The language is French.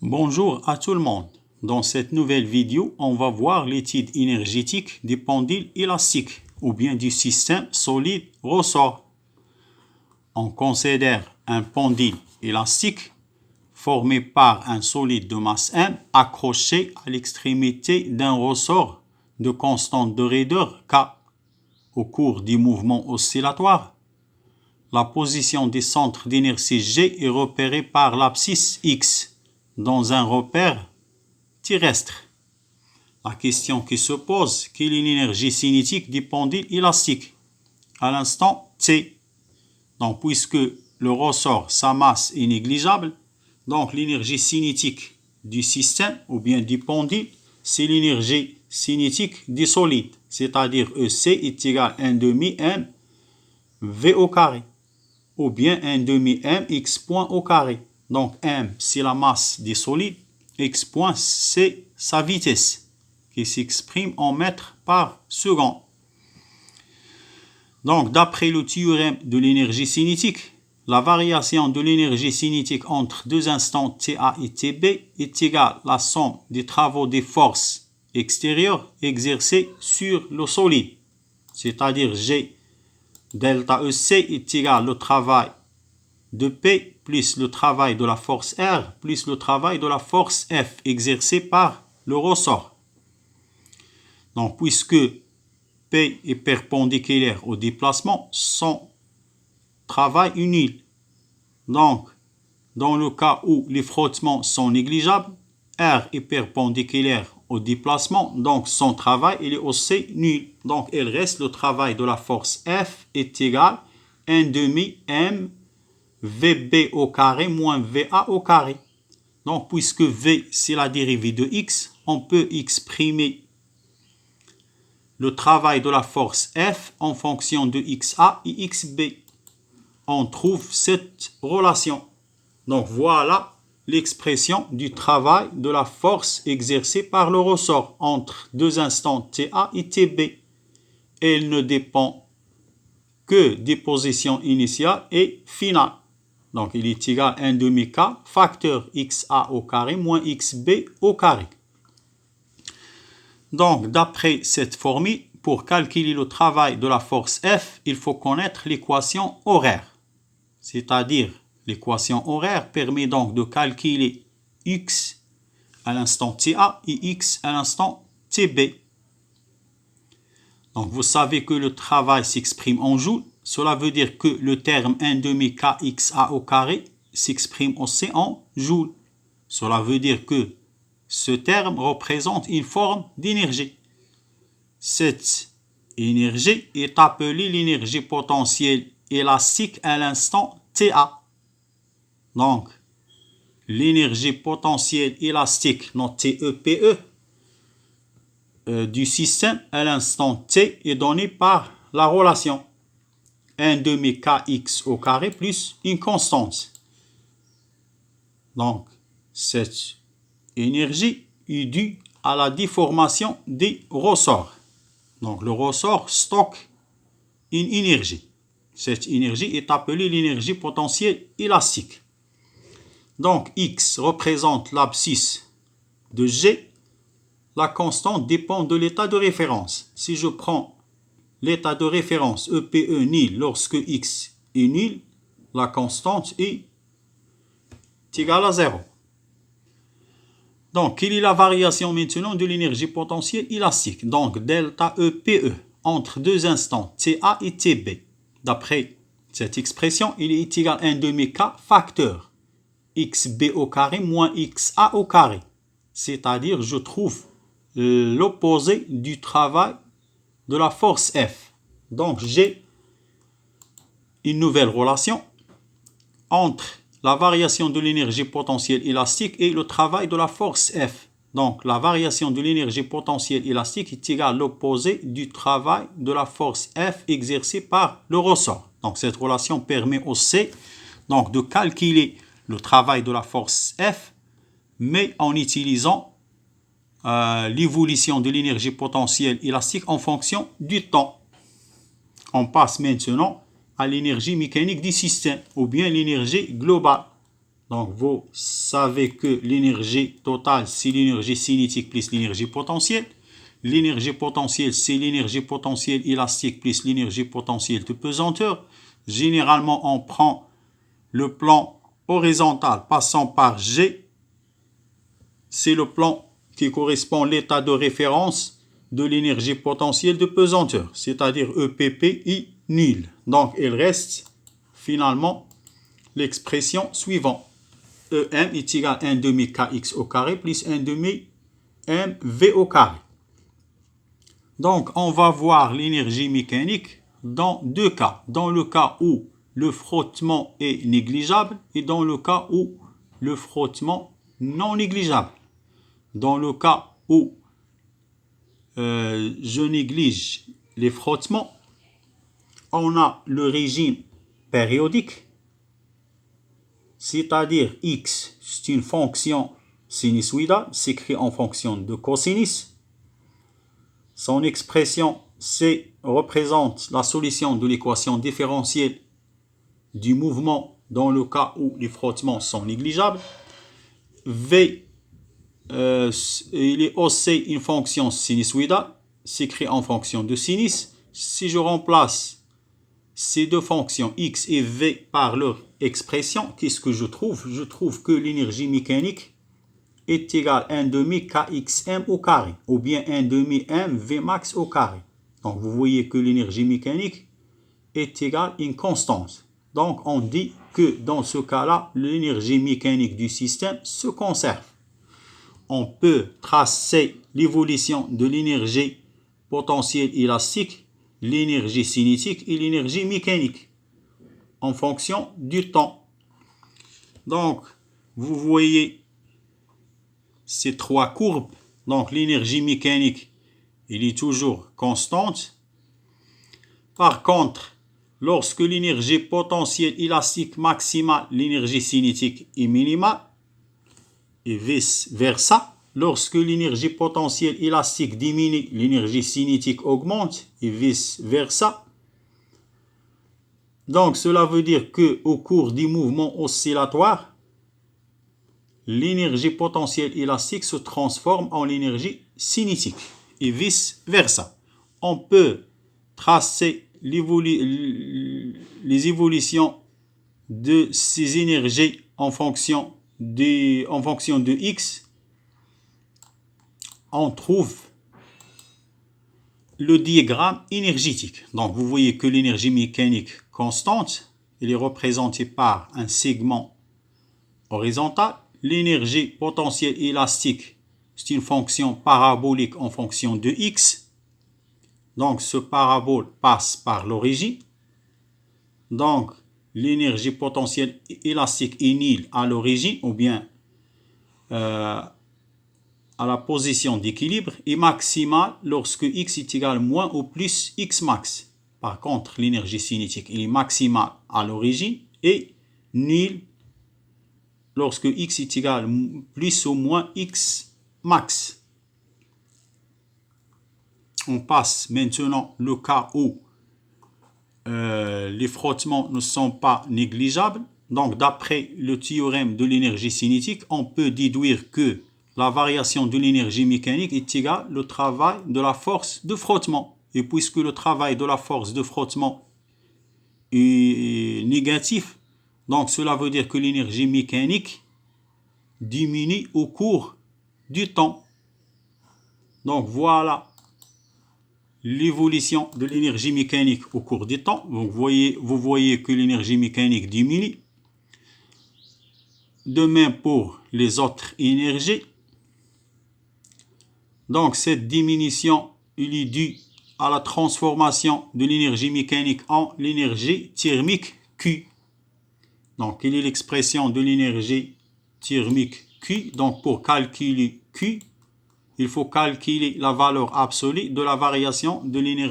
Bonjour à tout le monde. Dans cette nouvelle vidéo, on va voir l'étude énergétique des pendules élastiques ou bien du système solide ressort. On considère un pendule élastique formé par un solide de masse M accroché à l'extrémité d'un ressort de constante de raideur K. Au cours du mouvement oscillatoire, la position des centres d'inertie G est repérée par l'abscisse X dans un repère terrestre. La question qui se pose, quelle est l'énergie cinétique du pendule élastique à l'instant T? Donc, puisque le ressort, sa masse est négligeable, donc l'énergie cinétique du système ou bien du pendule, c'est l'énergie cinétique du solide, c'est-à-dire EC est égal à 1 demi M V au carré, ou bien 1 demi M X point au carré. Donc M, c'est la masse du solide, X point, c'est sa vitesse, qui s'exprime en mètres par seconde. Donc, d'après le théorème de l'énergie cinétique, la variation de l'énergie cinétique entre deux instants TA et TB est égale à la somme des travaux des forces extérieures exercées sur le solide, c'est-à-dire G delta EC est égal au travail de P plus le travail de la force R plus le travail de la force F exercé par le ressort. Donc, puisque P est perpendiculaire au déplacement, son travail est nul. Donc, dans le cas où les frottements sont négligeables, R est perpendiculaire au déplacement, donc son travail il est aussi nul. Donc, il reste le travail de la force F est égal à 1 demi M VB au carré moins VA au carré. Donc, puisque V, c'est la dérivée de X, on peut exprimer le travail de la force F en fonction de XA et XB. On trouve cette relation. Donc, voilà l'expression du travail de la force exercée par le ressort entre deux instants TA et TB. Elle ne dépend que des positions initiales et finales. Donc, il est égal à 1 demi K facteur XA au carré moins XB au carré. Donc, d'après cette formule, pour calculer le travail de la force F, il faut connaître l'équation horaire. C'est-à-dire, l'équation horaire permet donc de calculer X à l'instant TA et X à l'instant TB. Donc, vous savez que le travail s'exprime en joules. Cela veut dire que le terme 1 demi KXA au carré s'exprime aussi en joules. Cela veut dire que ce terme représente une forme d'énergie. Cette énergie est appelée l'énergie potentielle élastique à l'instant TA. Donc, l'énergie potentielle élastique, notre TEPE, du système à l'instant T est donnée par la relation 1 demi Kx au carré plus une constante. Donc, cette énergie est due à la déformation des ressorts. Donc, le ressort stocke une énergie. Cette énergie est appelée l'énergie potentielle élastique. Donc, X représente l'abscisse de G. La constante dépend de l'état de référence. Si je prends l'état de référence EPE nul lorsque X est nul, la constante est égale à 0. Donc, quelle est la variation maintenant de l'énergie potentielle élastique? Donc, delta EPE entre deux instants TA et TB. D'après cette expression, il est égal à 1 demi K facteur XB au carré moins XA au carré. C'est-à-dire, je trouve l'opposé du travail de la force F. Donc, j'ai une nouvelle relation entre la variation de l'énergie potentielle élastique et le travail de la force F. Donc, la variation de l'énergie potentielle élastique est égale à l'opposé du travail de la force F exercée par le ressort. Donc, cette relation permet au C donc, de calculer le travail de la force F, mais en utilisant l'évolution de l'énergie potentielle élastique en fonction du temps. On passe maintenant à l'énergie mécanique du système ou bien l'énergie globale. Donc, vous savez que l'énergie totale, c'est l'énergie cinétique plus l'énergie potentielle. L'énergie potentielle, c'est l'énergie potentielle élastique plus l'énergie potentielle de pesanteur. Généralement, on prend le plan horizontal passant par G. C'est le plan qui correspond à l'état de référence de l'énergie potentielle de pesanteur, c'est-à-dire EPPI nul. Donc, il reste finalement l'expression suivante. EM est égal à 1 demi kx au carré plus 1 demi mv au carré. Donc, on va voir l'énergie mécanique dans deux cas. Dans le cas où le frottement est négligeable et dans le cas où le frottement non négligeable. Dans le cas où je néglige les frottements, on a le régime périodique, c'est-à-dire x, c'est une fonction sinusoïdale, s'écrit en fonction de cosinus. Son expression C représente la solution de l'équation différentielle du mouvement dans le cas où les frottements sont négligeables. V, il est aussi une fonction sinusoïdale, s'écrit en fonction de sinus. Si je remplace ces deux fonctions x et v par leur expression, qu'est-ce que je trouve? Je trouve que l'énergie mécanique est égale à 1 demi kxm au carré, ou bien 1 demi mv max au carré. Donc vous voyez que l'énergie mécanique est égale à une constante. Donc on dit que dans ce cas-là, l'énergie mécanique du système se conserve. On peut tracer l'évolution de l'énergie potentielle élastique, l'énergie cinétique et l'énergie mécanique en fonction du temps. Donc, vous voyez ces trois courbes. Donc, l'énergie mécanique, elle est toujours constante. Par contre, lorsque l'énergie potentielle élastique maximale, l'énergie cinétique est minimale, et vice-versa. Lorsque l'énergie potentielle élastique diminue, l'énergie cinétique augmente, et vice-versa. Donc, cela veut dire qu'au cours du mouvement oscillatoire, l'énergie potentielle élastique se transforme en énergie cinétique, et vice-versa. On peut tracer les évolutions de ces énergies en fonction de x. On trouve le diagramme énergétique. Donc, vous voyez que l'énergie mécanique constante, elle est représentée par un segment horizontal. L'énergie potentielle élastique, c'est une fonction parabolique en fonction de x. Donc, ce parabole passe par l'origine. Donc, l'énergie potentielle élastique est nulle à l'origine ou bien à la position d'équilibre et maximale lorsque x est égal à moins ou plus x max. Par contre, l'énergie cinétique est maximale à l'origine et nulle lorsque x est égal à plus ou moins x max. On passe maintenant le cas où les frottements ne sont pas négligeables. Donc, d'après le théorème de l'énergie cinétique, on peut déduire que la variation de l'énergie mécanique est égale au travail de la force de frottement. Et puisque le travail de la force de frottement est négatif, donc cela veut dire que l'énergie mécanique diminue au cours du temps. Donc, voilà l'évolution de l'énergie mécanique au cours du temps. Donc, vous voyez que l'énergie mécanique diminue. De même pour les autres énergies. Donc, cette diminution est due à la transformation de l'énergie mécanique en l'énergie thermique Q. Donc, quelle est l'expression de l'énergie thermique Q? Donc, pour calculer Q, il faut calculer la valeur absolue de la variation de l'énergie